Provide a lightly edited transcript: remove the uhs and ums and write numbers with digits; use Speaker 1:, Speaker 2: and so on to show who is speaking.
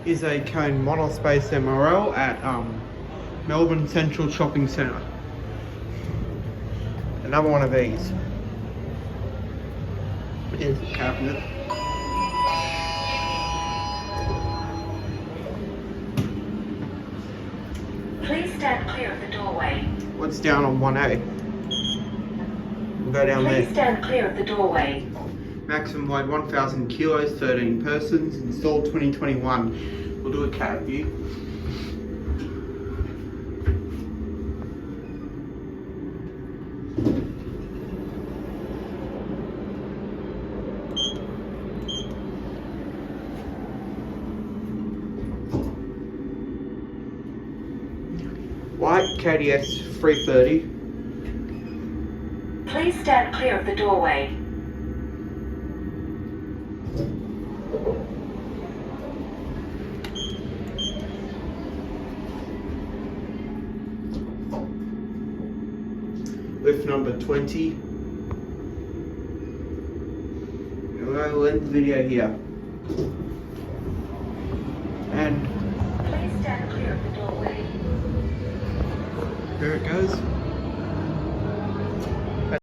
Speaker 1: Is a KONE MonoSpace MRL at Melbourne Central Shopping Centre. Another one of these. Here's the cabinet.
Speaker 2: Please stand clear of the doorway.
Speaker 1: What's down on 1A? We'll go down
Speaker 2: Please
Speaker 1: there.
Speaker 2: stand clear of the doorway.
Speaker 1: Maximum weight 1,000 kilos, 13 persons, installed 2021. We'll do a cab view. White KDS 330.
Speaker 2: Please stand clear of the doorway.
Speaker 1: Lift number 20. We'll end the video here. And
Speaker 2: Please stand clear of the doorway.
Speaker 1: there it goes.